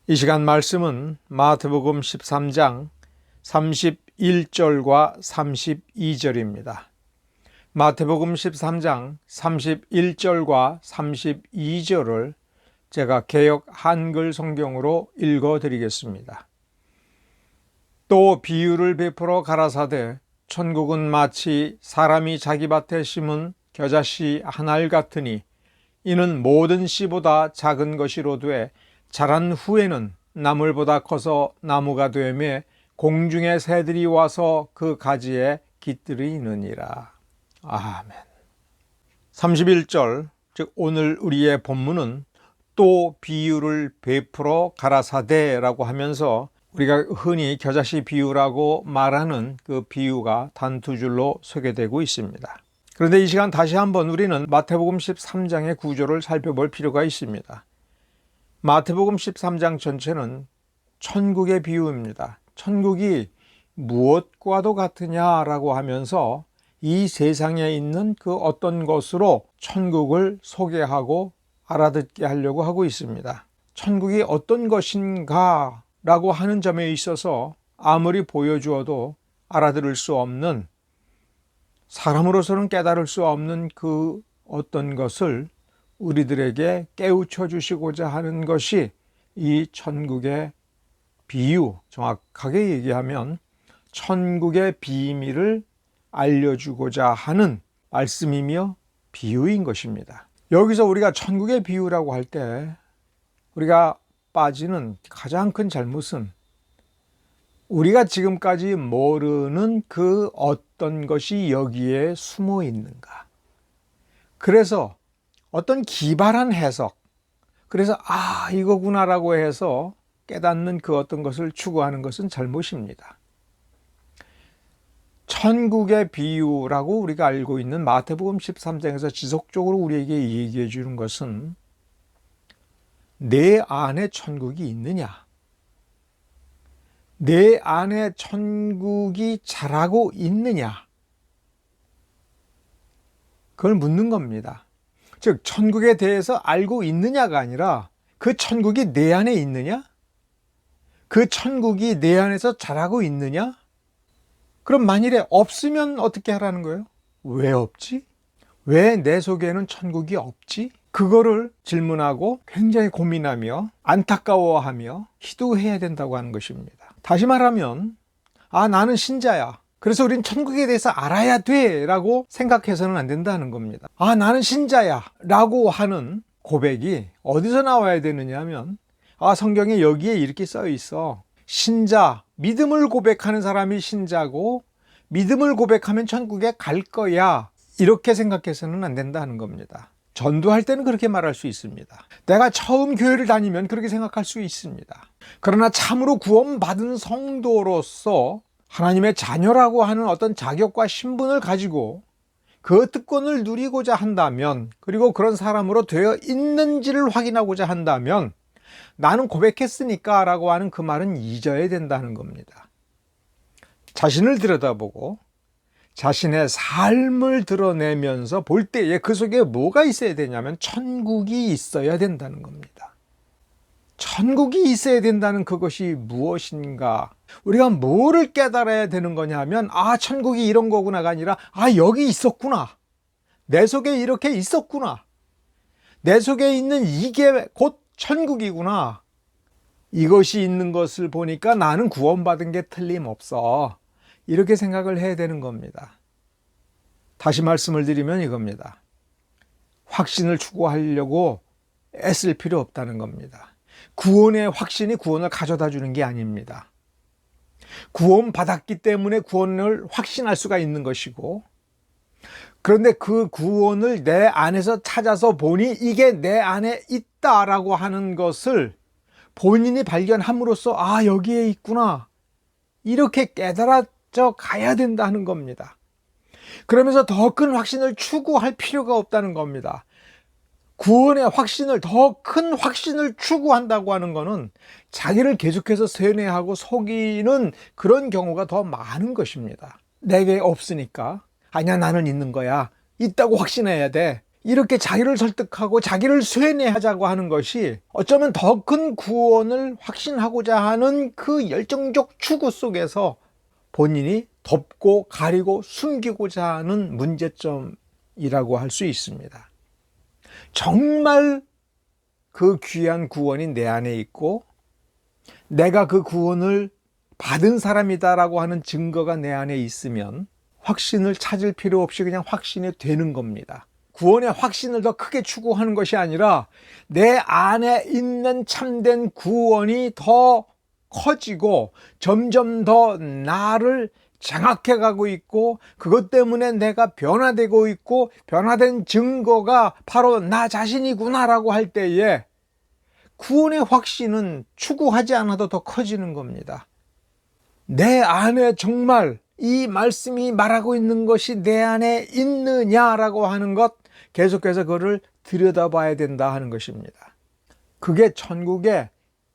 이 시간 말씀은 마태복음 13장 31절과 32절입니다. 마태복음 13장 31절과 32절을 제가 개역 한글 성경으로 읽어 드리겠습니다. 또 비유를 베풀어 가라사대 천국은 마치 사람이 자기 밭에 심은 겨자씨 한 알 같으니 이는 모든 씨보다 작은 것이로되 자란 후에는 나물보다 커서 나무가 되매 공중의 새들이 와서 그 가지에 깃들이느니라. 아멘. 31절, 즉 오늘 우리의 본문은 또 비유를 베풀어 가라사대라고 하면서 우리가 흔히 겨자씨 비유라고 말하는 그 비유가 단 두 줄로 소개되고 있습니다. 그런데 이 시간 다시 한번 우리는 마태복음 13장의 구조를 살펴볼 필요가 있습니다. 마태복음 13장 전체는 천국의 비유입니다. 천국이 무엇과도 같으냐라고 하면서 이 세상에 있는 그 어떤 것으로 천국을 소개하고 알아듣게 하려고 하고 있습니다. 천국이 어떤 것인가 라고 하는 점에 있어서 아무리 보여주어도 알아들을 수 없는, 사람으로서는 깨달을 수 없는 그 어떤 것을 우리들에게 깨우쳐 주시고자 하는 것이 이 천국의 비유, 정확하게 얘기하면 천국의 비밀을 알려주고자 하는 말씀이며 비유인 것입니다. 여기서 우리가 천국의 비유라고 할 때 우리가 빠지는 가장 큰 잘못은 우리가 지금까지 모르는 그 어떤 것이 여기에 숨어 있는가. 그래서 어떤 기발한 해석, 그래서 이거구나라고 해서 깨닫는 그 어떤 것을 추구하는 것은 잘못입니다. 천국의 비유라고 우리가 알고 있는 마태복음 13장에서 지속적으로 우리에게 얘기해 주는 것은 내 안에 천국이 있느냐, 내 안에 천국이 자라고 있느냐, 그걸 묻는 겁니다. 즉 천국에 대해서 알고 있느냐가 아니라 그 천국이 내 안에 있느냐? 그 천국이 내 안에서 자라고 있느냐? 그럼 만일에 없으면 어떻게 하라는 거예요? 왜 없지? 왜 내 속에는 천국이 없지? 그거를 질문하고 굉장히 고민하며 안타까워하며 기도해야 된다고 하는 것입니다. 다시 말하면 나는 신자야, 그래서 우린 천국에 대해서 알아야 돼 라고 생각해서는 안 된다는 겁니다. 나는 신자야 라고 하는 고백이 어디서 나와야 되느냐 하면 성경에 여기에 이렇게 써 있어. 신자, 믿음을 고백하는 사람이 신자고 믿음을 고백하면 천국에 갈 거야, 이렇게 생각해서는 안 된다는 겁니다. 전도할 때는 그렇게 말할 수 있습니다. 내가 처음 교회를 다니면 그렇게 생각할 수 있습니다. 그러나 참으로 구원받은 성도로서 하나님의 자녀라고 하는 어떤 자격과 신분을 가지고 그 특권을 누리고자 한다면, 그리고 그런 사람으로 되어 있는지를 확인하고자 한다면 나는 고백했으니까 라고 하는 그 말은 잊어야 된다는 겁니다. 자신을 들여다보고 자신의 삶을 드러내면서 볼 때에 그 속에 뭐가 있어야 되냐면 천국이 있어야 된다는 겁니다. 천국이 있어야 된다는 그것이 무엇인가? 우리가 뭐를 깨달아야 되는 거냐 하면 천국이 이런 거구나가 아니라 여기 있었구나, 내 속에 이렇게 있었구나, 내 속에 있는 이게 곧 천국이구나, 이것이 있는 것을 보니까 나는 구원받은 게 틀림없어, 이렇게 생각을 해야 되는 겁니다. 다시 말씀을 드리면 이겁니다. 확신을 추구하려고 애쓸 필요 없다는 겁니다. 구원의 확신이 구원을 가져다 주는 게 아닙니다. 구원받았기 때문에 구원을 확신할 수가 있는 것이고, 그런데 그 구원을 내 안에서 찾아서 보니 이게 내 안에 있다라고 하는 것을 본인이 발견함으로써 여기에 있구나, 이렇게 깨달아져 가야 된다는 겁니다. 그러면서 더 큰 확신을 추구할 필요가 없다는 겁니다. 구원의 확신을, 더 큰 확신을 추구한다고 하는 것은 자기를 계속해서 세뇌하고 속이는 그런 경우가 더 많은 것입니다. 내게 없으니까 아니야, 나는 있는 거야, 있다고 확신해야 돼, 이렇게 자기를 설득하고 자기를 쇠뇌하자고 하는 것이 어쩌면 더 큰 구원을 확신하고자 하는 그 열정적 추구 속에서 본인이 덮고 가리고 숨기고자 하는 문제점이라고 할 수 있습니다. 정말 그 귀한 구원이 내 안에 있고 내가 그 구원을 받은 사람이다라고 하는 증거가 내 안에 있으면 확신을 찾을 필요 없이 그냥 확신이 되는 겁니다. 구원의 확신을 더 크게 추구하는 것이 아니라 내 안에 있는 참된 구원이 더 커지고 점점 더 나를 장악해 가고 있고 그것 때문에 내가 변화되고 있고 변화된 증거가 바로 나 자신이구나라고 할 때에 구원의 확신은 추구하지 않아도 더 커지는 겁니다. 내 안에 정말 이 말씀이 말하고 있는 것이 내 안에 있느냐라고 하는 것, 계속해서 그거를 들여다봐야 된다 하는 것입니다. 그게 천국의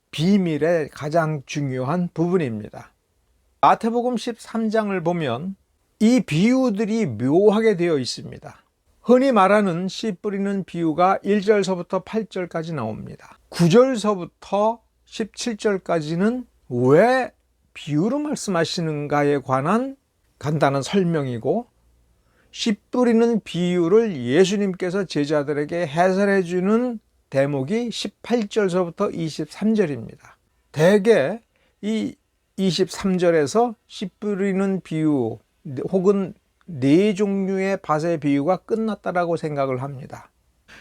비밀의 가장 중요한 부분입니다. 마태복음 13장을 보면 이 비유들이 묘하게 되어 있습니다. 흔히 말하는 씨 뿌리는 비유가 1절서부터 8절까지 나옵니다. 9절서부터 17절까지는 왜 비유로 말씀하시는가에 관한 간단한 설명이고, 씨 뿌리는 비유를 예수님께서 제자들에게 해설해 주는 대목이 18절서부터 23절입니다. 대개 이 23절에서 씨 뿌리는 비유 혹은 네 종류의 밭의 비유가 끝났다라고 생각을 합니다.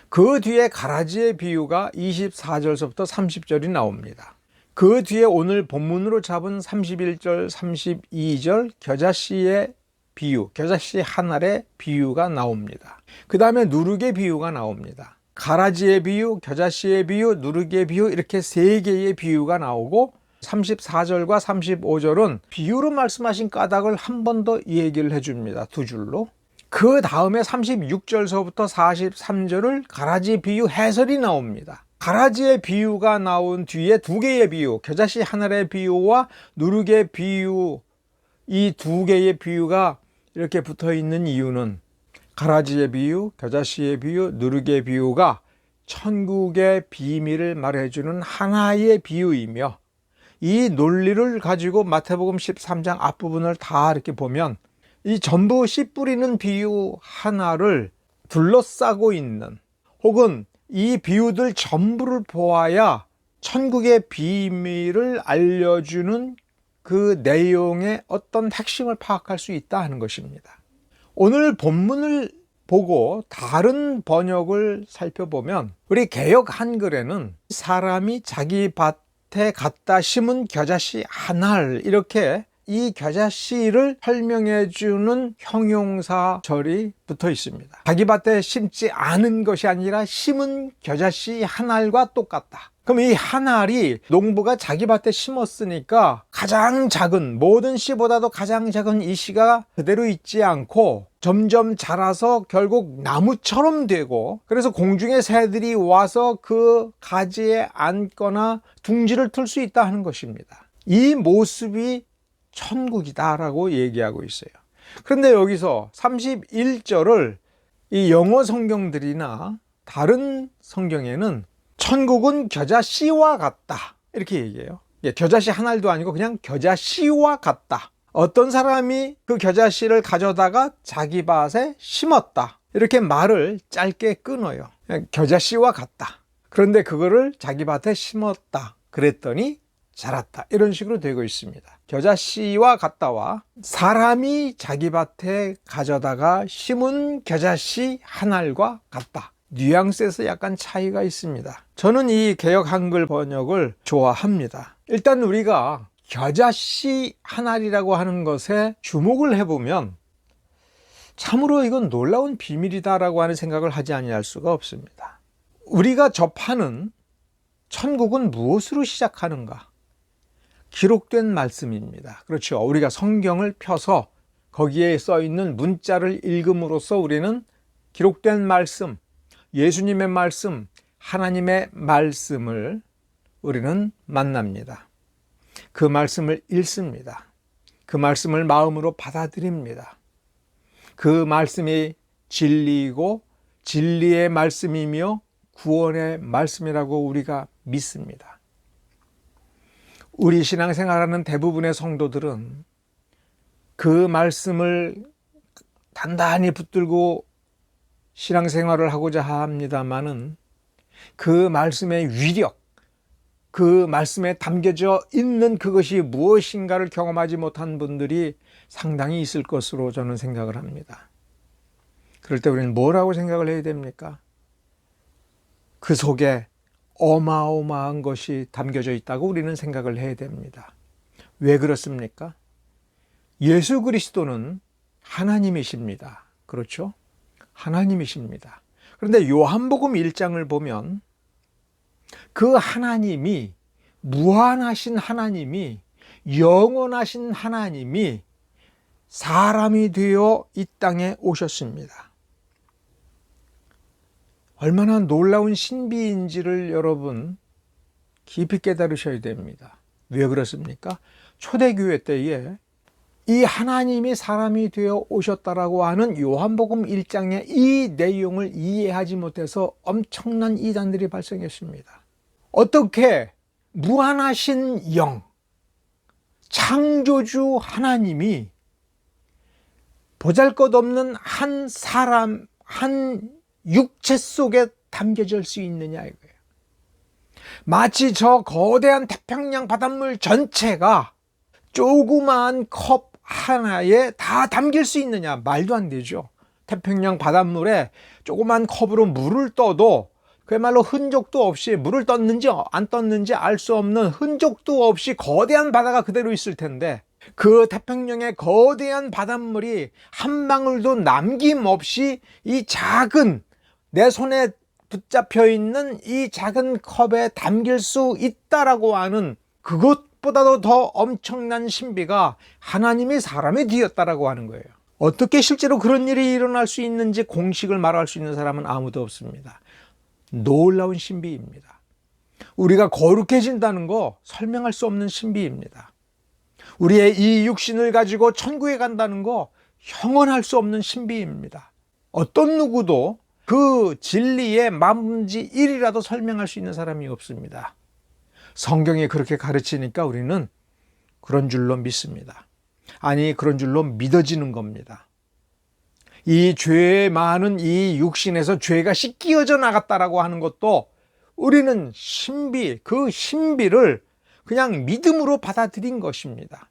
그 뒤에 가라지의 비유가 24절서부터 30절이 나옵니다. 그 뒤에 오늘 본문으로 잡은 31절, 32절 겨자씨의 비유, 겨자씨 한 알의 비유가 나옵니다. 그 다음에 누룩의 비유가 나옵니다. 가라지의 비유, 겨자씨의 비유, 누룩의 비유, 이렇게 세 개의 비유가 나오고 34절과 35절은 비유로 말씀하신 까닭을 한 번 더 얘기를 해줍니다. 두 줄로. 그 다음에 36절서부터 43절을 가라지 비유 해설이 나옵니다. 가라지의 비유가 나온 뒤에 두 개의 비유, 겨자씨 한 알의 비유와 누룩의 비유, 이 두 개의 비유가 이렇게 붙어 있는 이유는 가라지의 비유, 겨자씨의 비유, 누룩의 비유가 천국의 비밀을 말해주는 하나의 비유이며, 이 논리를 가지고 마태복음 13장 앞부분을 다 이렇게 보면 이 전부 씨 뿌리는 비유 하나를 둘러싸고 있는, 혹은 이 비유들 전부를 보아야 천국의 비밀을 알려주는 그 내용의 어떤 핵심을 파악할 수 있다 하는 것입니다. 오늘 본문을 보고 다른 번역을 살펴보면 우리 개역 한글에는 사람이 자기 밭에 갖다 심은 겨자씨 한 알, 이렇게 이 겨자씨를 설명해 주는 형용사절이 붙어 있습니다. 자기 밭에 심지 않은 것이 아니라 심은 겨자씨 한 알과 똑같다. 그럼 이 한 알이 농부가 자기 밭에 심었으니까 가장 작은, 모든 씨보다도 가장 작은 이 씨가 그대로 있지 않고 점점 자라서 결국 나무처럼 되고, 그래서 공중의 새들이 와서 그 가지에 앉거나 둥지를 틀 수 있다 하는 것입니다. 이 모습이 천국이다라고 얘기하고 있어요. 그런데 여기서 31절을 이 영어 성경들이나 다른 성경에는 천국은 겨자씨와 같다 이렇게 얘기해요. 겨자씨 한 알도 아니고 그냥 겨자씨와 같다. 어떤 사람이 그 겨자씨를 가져다가 자기 밭에 심었다, 이렇게 말을 짧게 끊어요. 겨자씨와 같다. 그런데 그거를 자기 밭에 심었다 그랬더니 자랐다, 이런 식으로 되고 있습니다. 겨자씨와 같다와 사람이 자기 밭에 가져다가 심은 겨자씨 한 알과 같다, 뉘앙스에서 약간 차이가 있습니다. 저는 이 개역 한글 번역을 좋아합니다. 일단 우리가 겨자씨 한 알이라고 하는 것에 주목을 해보면 참으로 이건 놀라운 비밀이다라고 하는 생각을 하지 아니할 수가 없습니다. 우리가 접하는 천국은 무엇으로 시작하는가? 기록된 말씀입니다. 그렇죠. 우리가 성경을 펴서 거기에 써 있는 문자를 읽음으로써 우리는 기록된 말씀, 예수님의 말씀, 하나님의 말씀을 우리는 만납니다. 그 말씀을 읽습니다. 그 말씀을 마음으로 받아들입니다. 그 말씀이 진리이고 진리의 말씀이며 구원의 말씀이라고 우리가 믿습니다. 우리 신앙생활하는 대부분의 성도들은 그 말씀을 단단히 붙들고 신앙생활을 하고자 합니다마는 그 말씀의 위력, 그 말씀에 담겨져 있는 그것이 무엇인가를 경험하지 못한 분들이 상당히 있을 것으로 저는 생각을 합니다. 그럴 때 우리는 뭐라고 생각을 해야 됩니까? 그 속에 어마어마한 것이 담겨져 있다고 우리는 생각을 해야 됩니다. 왜 그렇습니까? 예수 그리스도는 하나님이십니다. 그렇죠? 하나님이십니다. 그런데 요한복음 1장을 보면 그 하나님이, 무한하신 하나님이, 영원하신 하나님이 사람이 되어 이 땅에 오셨습니다. 얼마나 놀라운 신비인지를 여러분 깊이 깨달으셔야 됩니다. 왜 그렇습니까? 초대교회 때에 이 하나님이 사람이 되어 오셨다라고 하는 요한복음 1장의 이 내용을 이해하지 못해서 엄청난 이단들이 발생했습니다. 어떻게 무한하신 영, 창조주 하나님이 보잘것없는 한 사람, 한 육체 속에 담겨질 수 있느냐 이거예요. 마치 저 거대한 태평양 바닷물 전체가 조그마한 컵 하나에 다 담길 수 있느냐? 말도 안 되죠. 태평양 바닷물에 조그만 컵으로 물을 떠도 그야말로 흔적도 없이, 물을 떴는지 안 떴는지 알 수 없는 흔적도 없이 거대한 바다가 그대로 있을 텐데, 그 태평양의 거대한 바닷물이 한 방울도 남김없이 이 작은, 내 손에 붙잡혀 있는 이 작은 컵에 담길 수 있다라고 하는, 그것보다도 더 엄청난 신비가 하나님이 사람이 되었다라고 하는 거예요. 어떻게 실제로 그런 일이 일어날 수 있는지 공식을 말할 수 있는 사람은 아무도 없습니다. 놀라운 신비입니다. 우리가 거룩해진다는 거 설명할 수 없는 신비입니다. 우리의 이 육신을 가지고 천국에 간다는 거 형언할 수 없는 신비입니다. 어떤 누구도 그 진리의 만분지 1이라도 설명할 수 있는 사람이 없습니다. 성경이 그렇게 가르치니까 우리는 그런 줄로 믿습니다. 아니, 그런 줄로 믿어지는 겁니다. 이 죄 많은 이 육신에서 죄가 씻겨져 나갔다라고 하는 것도 우리는 그 신비를 그냥 믿음으로 받아들인 것입니다.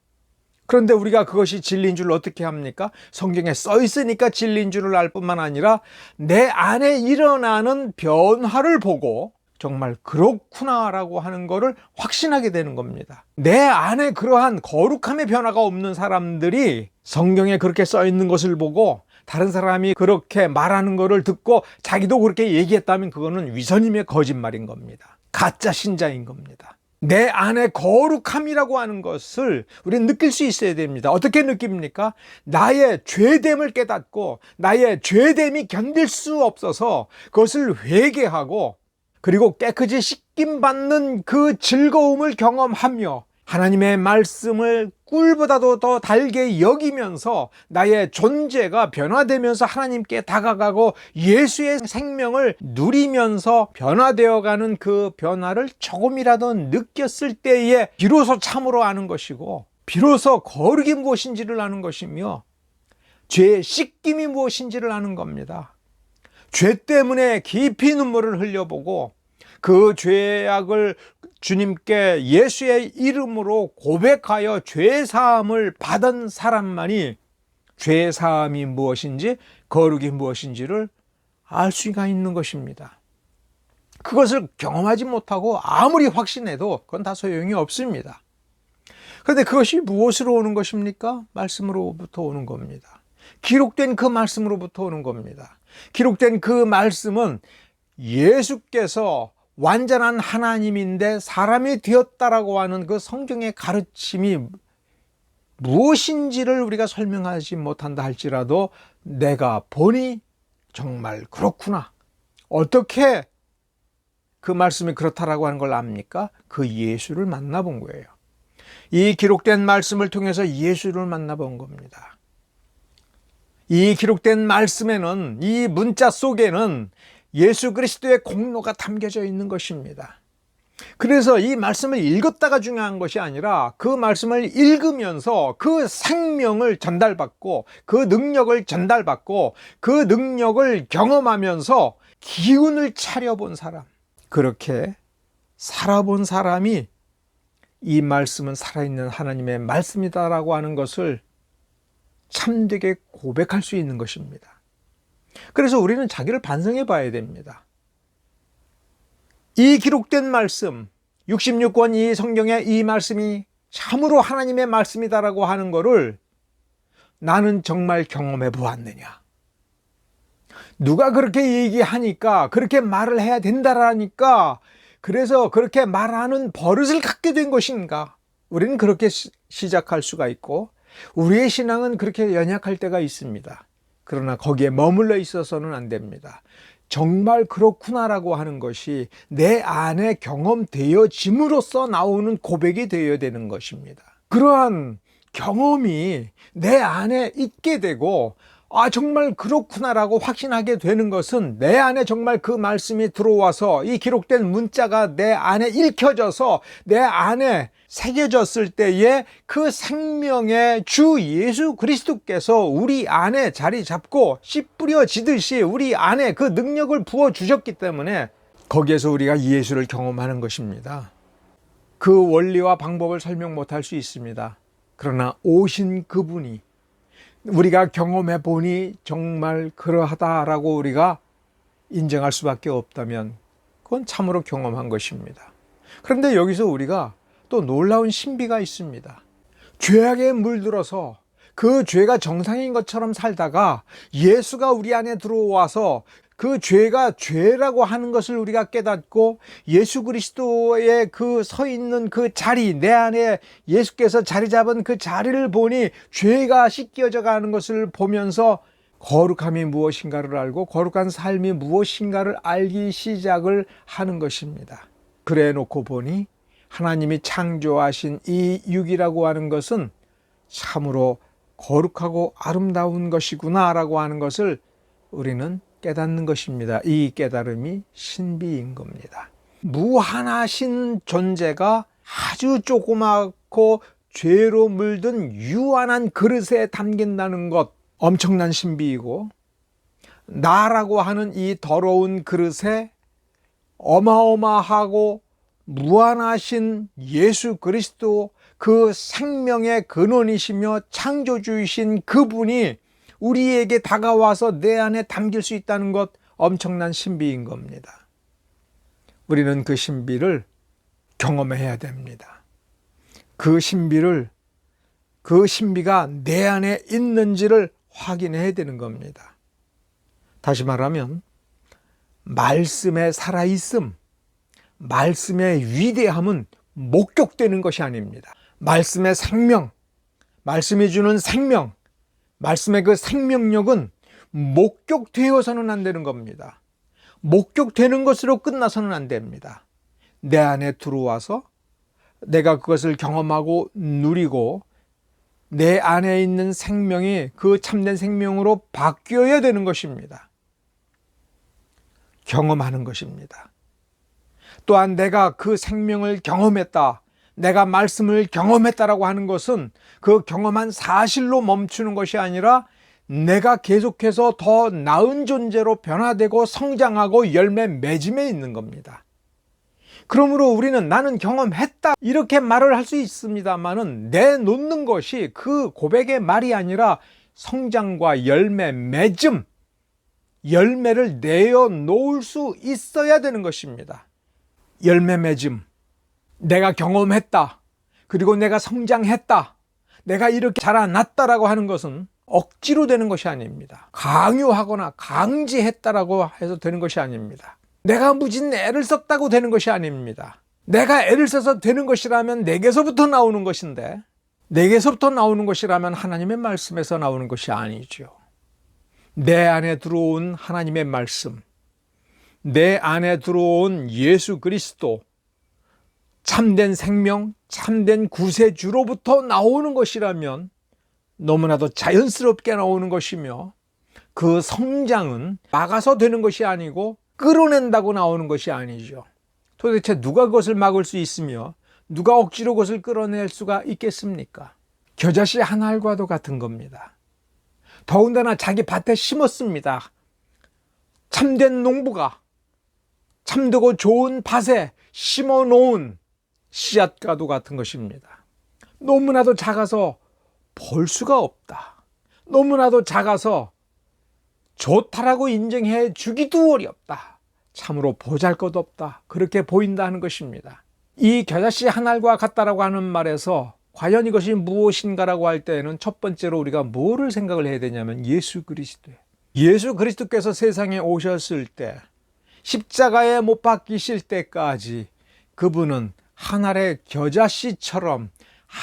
그런데 우리가 그것이 진리인 줄 어떻게 합니까? 성경에 써 있으니까 진리인 줄을 알 뿐만 아니라 내 안에 일어나는 변화를 보고 정말 그렇구나라고 하는 것을 확신하게 되는 겁니다. 내 안에 그러한 거룩함의 변화가 없는 사람들이 성경에 그렇게 써 있는 것을 보고 다른 사람이 그렇게 말하는 것을 듣고 자기도 그렇게 얘기했다면 그거는 위선임의 거짓말인 겁니다. 가짜 신자인 겁니다. 내 안에 거룩함이라고 하는 것을 우리는 느낄 수 있어야 됩니다. 어떻게 느낍니까? 나의 죄됨을 깨닫고 나의 죄됨이 견딜 수 없어서 그것을 회개하고 그리고 깨끗이 씻김받는 그 즐거움을 경험하며 하나님의 말씀을 꿀보다도 더 달게 여기면서 나의 존재가 변화되면서 하나님께 다가가고 예수의 생명을 누리면서 변화되어가는 그 변화를 조금이라도 느꼈을 때에 비로소 참으로 아는 것이고 비로소 거룩이 무엇인지를 아는 것이며 죄의 씻김이 무엇인지를 아는 겁니다. 죄 때문에 깊이 눈물을 흘려보고 그 죄악을 주님께 예수의 이름으로 고백하여 죄사함을 받은 사람만이 죄사함이 무엇인지 거룩이 무엇인지를 알 수가 있는 것입니다. 그것을 경험하지 못하고 아무리 확신해도 그건 다 소용이 없습니다. 그런데 그것이 무엇으로 오는 것입니까? 말씀으로부터 오는 겁니다. 기록된 그 말씀으로부터 오는 겁니다. 기록된 그 말씀은 예수께서 완전한 하나님인데 사람이 되었다라고 하는 그 성경의 가르침이 무엇인지를 우리가 설명하지 못한다 할지라도 내가 보니 정말 그렇구나. 어떻게 그 말씀이 그렇다라고 하는 걸 압니까? 그 예수를 만나본 거예요. 이 기록된 말씀을 통해서 예수를 만나본 겁니다. 이 기록된 말씀에는, 이 문자 속에는 예수 그리스도의 공로가 담겨져 있는 것입니다. 그래서 이 말씀을 읽었다가 중요한 것이 아니라 그 말씀을 읽으면서 그 생명을 전달받고 그 능력을 전달받고 그 능력을 경험하면서 기운을 차려본 사람, 그렇게 살아본 사람이 이 말씀은 살아있는 하나님의 말씀이다라고 하는 것을 참되게 고백할 수 있는 것입니다. 그래서 우리는 자기를 반성해 봐야 됩니다. 이 기록된 말씀, 66권 이 성경의 이 말씀이 참으로 하나님의 말씀이다라고 하는 것을 나는 정말 경험해 보았느냐? 누가 그렇게 얘기하니까, 그렇게 말을 해야 된다라니까, 그래서 그렇게 말하는 버릇을 갖게 된 것인가? 우리는 그렇게 시작할 수가 있고, 우리의 신앙은 그렇게 연약할 때가 있습니다. 그러나 거기에 머물러 있어서는 안 됩니다. 정말 그렇구나라고 하는 것이 내 안에 경험되어짐으로써 나오는 고백이 되어야 되는 것입니다. 그러한 경험이 내 안에 있게 되고, 정말 그렇구나라고 확신하게 되는 것은 내 안에 정말 그 말씀이 들어와서 이 기록된 문자가 내 안에 읽혀져서 내 안에 새겨졌을 때에 그 생명의 주 예수 그리스도께서 우리 안에 자리 잡고 씨 뿌려지듯이 우리 안에 그 능력을 부어주셨기 때문에 거기에서 우리가 예수를 경험하는 것입니다. 그 원리와 방법을 설명 못할 수 있습니다. 그러나 오신 그분이 우리가 경험해 보니 정말 그러하다라고 우리가 인정할 수밖에 없다면 그건 참으로 경험한 것입니다. 그런데 여기서 우리가 또 놀라운 신비가 있습니다. 죄악에 물들어서 그 죄가 정상인 것처럼 살다가 예수가 우리 안에 들어와서 그 죄가 죄라고 하는 것을 우리가 깨닫고 예수 그리스도의 그 서 있는 그 자리, 내 안에 예수께서 자리 잡은 그 자리를 보니 죄가 씻겨져 가는 것을 보면서 거룩함이 무엇인가를 알고 거룩한 삶이 무엇인가를 알기 시작을 하는 것입니다. 그래 놓고 보니 하나님이 창조하신 이 육이라고 하는 것은 참으로 거룩하고 아름다운 것이구나 라고 하는 것을 우리는 깨닫는 것입니다. 이 깨달음이 신비인 겁니다. 무한하신 존재가 아주 조그맣고 죄로 물든 유한한 그릇에 담긴다는 것, 엄청난 신비이고, 나라고 하는 이 더러운 그릇에 어마어마하고 무한하신 예수 그리스도, 그 생명의 근원이시며 창조주이신 그분이 우리에게 다가와서 내 안에 담길 수 있다는 것, 엄청난 신비인 겁니다. 우리는 그 신비를 경험해야 됩니다. 그 신비가 내 안에 있는지를 확인해야 되는 겁니다. 다시 말하면 말씀의 살아있음, 말씀의 위대함은 목격되는 것이 아닙니다. 말씀의 생명, 말씀이 주는 생명, 말씀의 그 생명력은 목격되어서는 안 되는 겁니다. 목격되는 것으로 끝나서는 안 됩니다. 내 안에 들어와서 내가 그것을 경험하고 누리고 내 안에 있는 생명이 그 참된 생명으로 바뀌어야 되는 것입니다. 경험하는 것입니다. 또한 내가 그 생명을 경험했다, 내가 말씀을 경험했다라고 하는 것은 그 경험한 사실로 멈추는 것이 아니라 내가 계속해서 더 나은 존재로 변화되고 성장하고 열매 맺음에 있는 겁니다. 그러므로 우리는 나는 경험했다 이렇게 말을 할 수 있습니다만은 내놓는 것이 그 고백의 말이 아니라 성장과 열매 맺음, 열매를 내어놓을 수 있어야 되는 것입니다. 열매 맺음, 내가 경험했다, 그리고 내가 성장했다, 내가 이렇게 자라났다라고 하는 것은 억지로 되는 것이 아닙니다. 강요하거나 강제했다라고 해서 되는 것이 아닙니다. 내가 무진 애를 썼다고 되는 것이 아닙니다. 내가 애를 써서 되는 것이라면 내게서부터 나오는 것인데, 내게서부터 나오는 것이라면 하나님의 말씀에서 나오는 것이 아니죠. 내 안에 들어온 하나님의 말씀, 내 안에 들어온 예수 그리스도, 참된 생명, 참된 구세주로부터 나오는 것이라면 너무나도 자연스럽게 나오는 것이며 그 성장은 막아서 되는 것이 아니고 끌어낸다고 나오는 것이 아니죠. 도대체 누가 그것을 막을 수 있으며 누가 억지로 그것을 끌어낼 수가 있겠습니까? 겨자씨 한 알과도 같은 겁니다. 더군다나 자기 밭에 심었습니다. 참된 농부가 참되고 좋은 밭에 심어 놓은 씨앗과도 같은 것입니다. 너무나도 작아서 볼 수가 없다. 너무나도 작아서 좋다라고 인정해 주기도 어렵다. 참으로 보잘것없다. 그렇게 보인다는 것입니다. 이 겨자씨 한 알과 같다라고 하는 말에서 과연 이것이 무엇인가라고 할 때에는 첫 번째로 우리가 뭐를 생각을 해야 되냐면 예수 그리스도예요. 예수 그리스도께서 세상에 오셨을 때 십자가에 못 박히실 때까지 그분은 한 알의 겨자씨처럼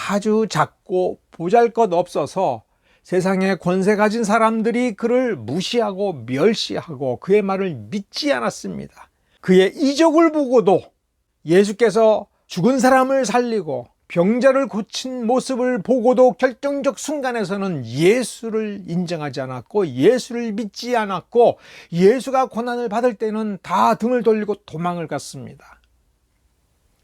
아주 작고 보잘것없어서 세상에 권세 가진 사람들이 그를 무시하고 멸시하고 그의 말을 믿지 않았습니다. 그의 이적을 보고도 예수께서 죽은 사람을 살리고 병자를 고친 모습을 보고도 결정적 순간에서는 예수를 인정하지 않았고 예수를 믿지 않았고 예수가 고난을 받을 때는 다 등을 돌리고 도망을 갔습니다.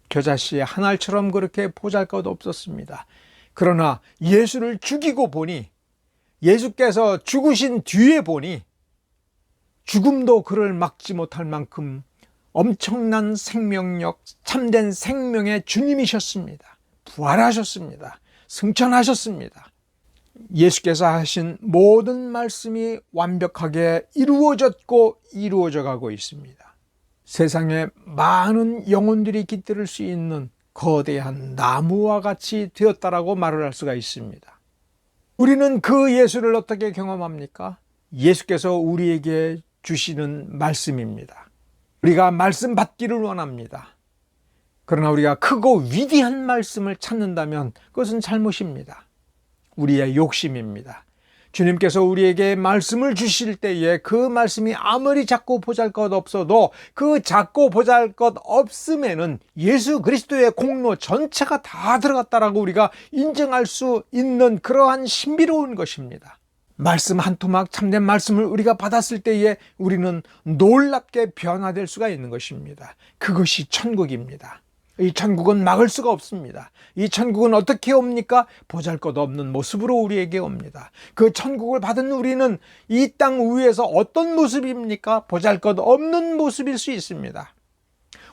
겨자씨 한 알처럼 그렇게 보잘것없었습니다. 그러나 예수를 죽이고 보니 예수께서 죽으신 뒤에 보니 죽음도 그를 막지 못할 만큼 엄청난 생명력, 참된 생명의 주님이셨습니다. 부활하셨습니다. 승천하셨습니다. 예수께서 하신 모든 말씀이 완벽하게 이루어졌고 이루어져 가고 있습니다. 세상에 많은 영혼들이 깃들을 수 있는 거대한 나무와 같이 되었다라고 말을 할 수가 있습니다. 우리는 그 예수를 어떻게 경험합니까? 예수께서 우리에게 주시는 말씀입니다. 우리가 말씀 받기를 원합니다. 그러나 우리가 크고 위대한 말씀을 찾는다면 그것은 잘못입니다. 우리의 욕심입니다. 주님께서 우리에게 말씀을 주실 때에 그 말씀이 아무리 작고 보잘것없어도 그 작고 보잘것없음에는 예수 그리스도의 공로 전체가 다 들어갔다라고 우리가 인정할 수 있는 그러한 신비로운 것입니다. 말씀 한 토막 참된 말씀을 우리가 받았을 때에 우리는 놀랍게 변화될 수가 있는 것입니다. 그것이 천국입니다. 이 천국은 막을 수가 없습니다. 이 천국은 어떻게 옵니까? 보잘것없는 모습으로 우리에게 옵니다. 그 천국을 받은 우리는 이 땅 위에서 어떤 모습입니까? 보잘것없는 모습일 수 있습니다.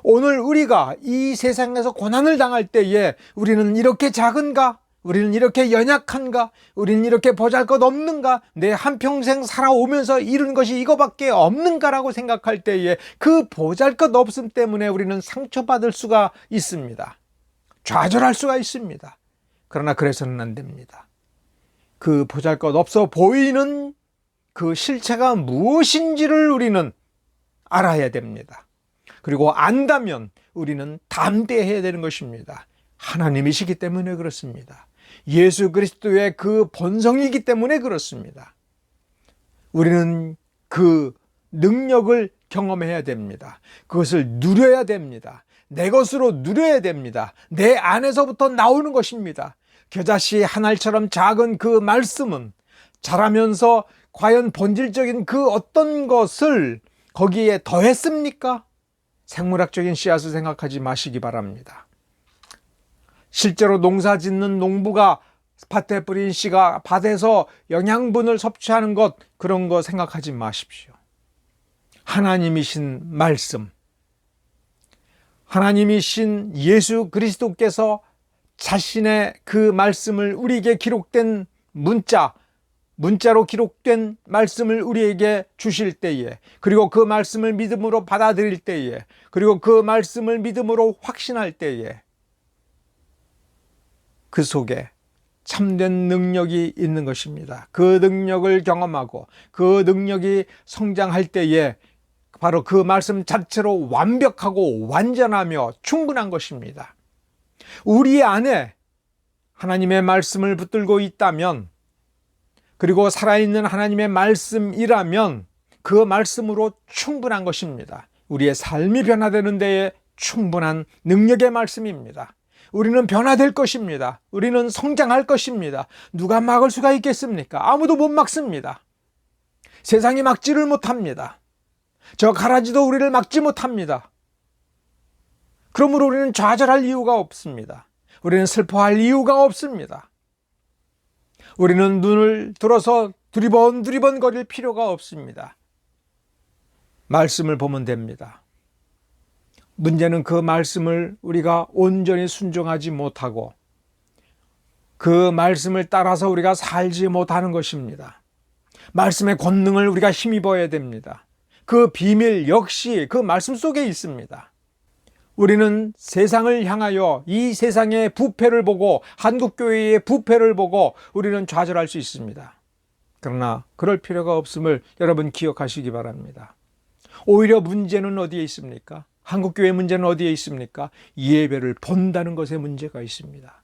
오늘 우리가 이 세상에서 고난을 당할 때에 우리는 이렇게 작은가? 우리는 이렇게 연약한가? 우리는 이렇게 보잘것없는가? 내 한평생 살아오면서 이룬 것이 이거밖에 없는가라고 생각할 때에 그 보잘것없음 때문에 우리는 상처받을 수가 있습니다. 좌절할 수가 있습니다. 그러나 그래서는 안 됩니다. 그 보잘것없어 보이는 그 실체가 무엇인지를 우리는 알아야 됩니다. 그리고 안다면 우리는 담대해야 되는 것입니다. 하나님이시기 때문에 그렇습니다. 예수 그리스도의 그 본성이기 때문에 그렇습니다. 우리는 그 능력을 경험해야 됩니다. 그것을 누려야 됩니다. 내 것으로 누려야 됩니다. 내 안에서부터 나오는 것입니다. 겨자씨 한 알처럼 작은 그 말씀은 자라면서 과연 본질적인 그 어떤 것을 거기에 더했습니까? 생물학적인 씨앗을 생각하지 마시기 바랍니다. 실제로 농사 짓는 농부가 밭에 뿌린 씨가 밭에서 영양분을 섭취하는 것, 그런 거 생각하지 마십시오. 하나님이신 말씀, 하나님이신 예수 그리스도께서 자신의 그 말씀을 우리에게 기록된 문자로 기록된 말씀을 우리에게 주실 때에, 그리고 그 말씀을 믿음으로 받아들일 때에, 그리고 그 말씀을 믿음으로 확신할 때에 그 속에 참된 능력이 있는 것입니다. 그 능력을 경험하고 그 능력이 성장할 때에 바로 그 말씀 자체로 완벽하고 완전하며 충분한 것입니다. 우리 안에 하나님의 말씀을 붙들고 있다면, 그리고 살아있는 하나님의 말씀이라면 그 말씀으로 충분한 것입니다. 우리의 삶이 변화되는 데에 충분한 능력의 말씀입니다. 우리는 변화될 것입니다. 우리는 성장할 것입니다. 누가 막을 수가 있겠습니까? 아무도 못 막습니다. 세상이 막지를 못합니다. 저 가라지도 우리를 막지 못합니다. 그러므로 우리는 좌절할 이유가 없습니다. 우리는 슬퍼할 이유가 없습니다. 우리는 눈을 들어서 두리번 거릴 필요가 없습니다. 말씀을 보면 됩니다. 문제는 그 말씀을 우리가 온전히 순종하지 못하고 그 말씀을 따라서 우리가 살지 못하는 것입니다. 말씀의 권능을 우리가 힘입어야 됩니다. 그 비밀 역시 그 말씀 속에 있습니다. 우리는 세상을 향하여 이 세상의 부패를 보고 한국교회의 부패를 보고 우리는 좌절할 수 있습니다. 그러나 그럴 필요가 없음을 여러분 기억하시기 바랍니다. 오히려 문제는 어디에 있습니까? 한국교회 문제는 어디에 있습니까? 예배를 본다는 것에 문제가 있습니다.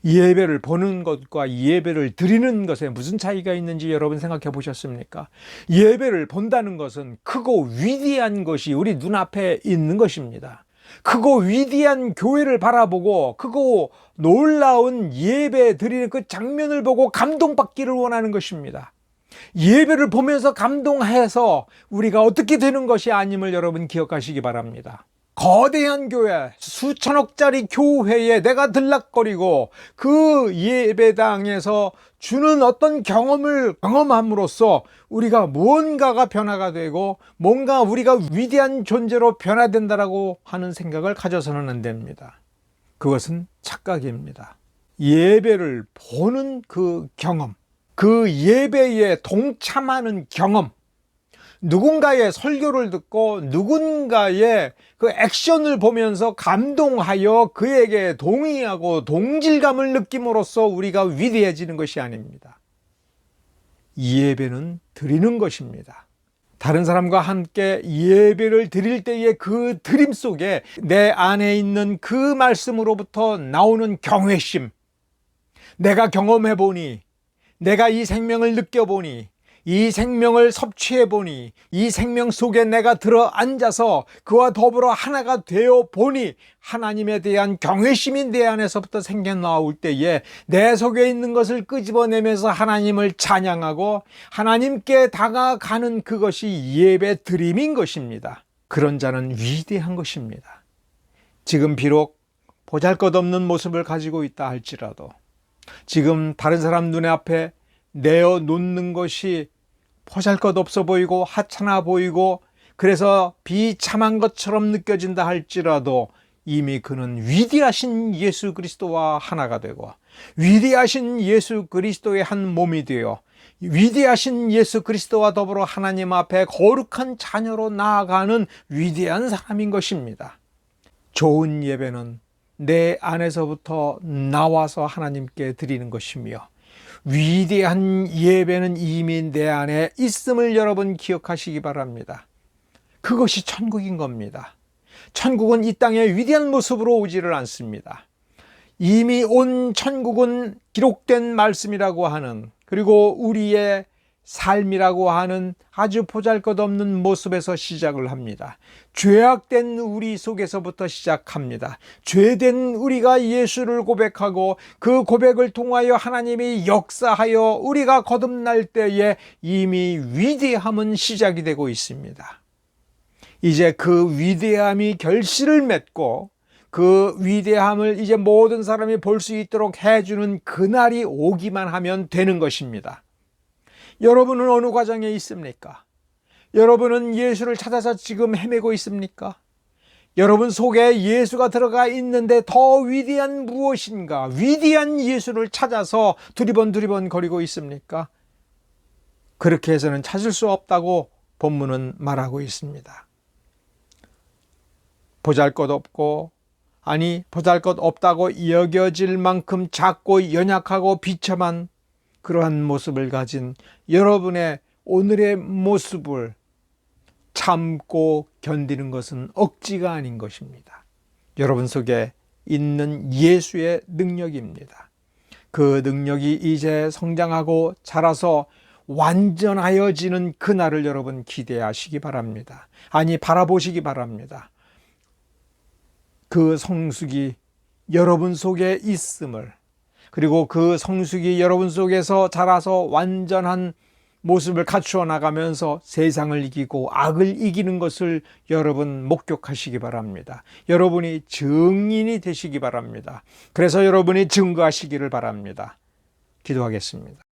예배를 보는 것과 예배를 드리는 것에 무슨 차이가 있는지 여러분 생각해 보셨습니까? 예배를 본다는 것은 크고 위대한 것이 우리 눈앞에 있는 것입니다. 크고 위대한 교회를 바라보고 크고 놀라운 예배 드리는 그 장면을 보고 감동받기를 원하는 것입니다. 예배를 보면서 감동해서 우리가 어떻게 되는 것이 아님을 여러분 기억하시기 바랍니다. 거대한 교회, 수천억짜리 교회에 내가 들락거리고 그 예배당에서 주는 어떤 경험을 경험함으로써 우리가 무언가가 변화가 되고 뭔가 우리가 위대한 존재로 변화된다라고 하는 생각을 가져서는 안 됩니다. 그것은 착각입니다. 예배를 보는 그 경험, 그 예배에 동참하는 경험, 누군가의 설교를 듣고 누군가의 그 액션을 보면서 감동하여 그에게 동의하고 동질감을 느낌으로써 우리가 위대해지는 것이 아닙니다. 예배는 드리는 것입니다. 다른 사람과 함께 예배를 드릴 때의 그 드림 속에 내 안에 있는 그 말씀으로부터 나오는 경외심, 내가 경험해보니, 내가 이 생명을 느껴보니, 이 생명을 섭취해보니, 이 생명 속에 내가 들어앉아서 그와 더불어 하나가 되어보니 하나님에 대한 경외심이 내 안에서부터 생겨나올 때에 내 속에 있는 것을 끄집어내면서 하나님을 찬양하고 하나님께 다가가는 그것이 예배 드림인 것입니다. 그런 자는 위대한 것입니다. 지금 비록 보잘것없는 모습을 가지고 있다 할지라도, 지금 다른 사람 눈에 앞에 내어놓는 것이 보잘것없어 보이고 하찮아 보이고 그래서 비참한 것처럼 느껴진다 할지라도 이미 그는 위대하신 예수 그리스도와 하나가 되고 위대하신 예수 그리스도의 한 몸이 되어 위대하신 예수 그리스도와 더불어 하나님 앞에 거룩한 자녀로 나아가는 위대한 사람인 것입니다. 좋은 예배는 내 안에서부터 나와서 하나님께 드리는 것이며 위대한 예배는 이미 내 안에 있음을 여러분 기억하시기 바랍니다. 그것이 천국인 겁니다. 천국은 이 땅에 위대한 모습으로 오지를 않습니다. 이미 온 천국은 기록된 말씀이라고 하는, 그리고 우리의 삶이라고 하는 아주 보잘것없는 모습에서 시작을 합니다. 죄악된 우리 속에서부터 시작합니다. 죄된 우리가 예수를 고백하고 그 고백을 통하여 하나님이 역사하여 우리가 거듭날 때에 이미 위대함은 시작이 되고 있습니다. 이제 그 위대함이 결실을 맺고 그 위대함을 이제 모든 사람이 볼 수 있도록 해주는 그날이 오기만 하면 되는 것입니다. 여러분은 어느 과정에 있습니까? 여러분은 예수를 찾아서 지금 헤매고 있습니까? 여러분 속에 예수가 들어가 있는데 더 위대한 무엇인가, 위대한 예수를 찾아서 두리번 거리고 있습니까? 그렇게 해서는 찾을 수 없다고 본문은 말하고 있습니다. 보잘것없고, 아니 보잘것없다고 여겨질 만큼 작고 연약하고 비참한 그러한 모습을 가진 여러분의 오늘의 모습을 참고 견디는 것은 억지가 아닌 것입니다. 여러분 속에 있는 예수의 능력입니다. 그 능력이 이제 성장하고 자라서 완전하여지는 그날을 여러분 기대하시기 바랍니다. 아니 바라보시기 바랍니다. 그 성숙이 여러분 속에 있음을, 그리고 그 성숙이 여러분 속에서 자라서 완전한 모습을 갖추어 나가면서 세상을 이기고 악을 이기는 것을 여러분 목격하시기 바랍니다. 여러분이 증인이 되시기 바랍니다. 그래서 여러분이 증거하시기를 바랍니다. 기도하겠습니다.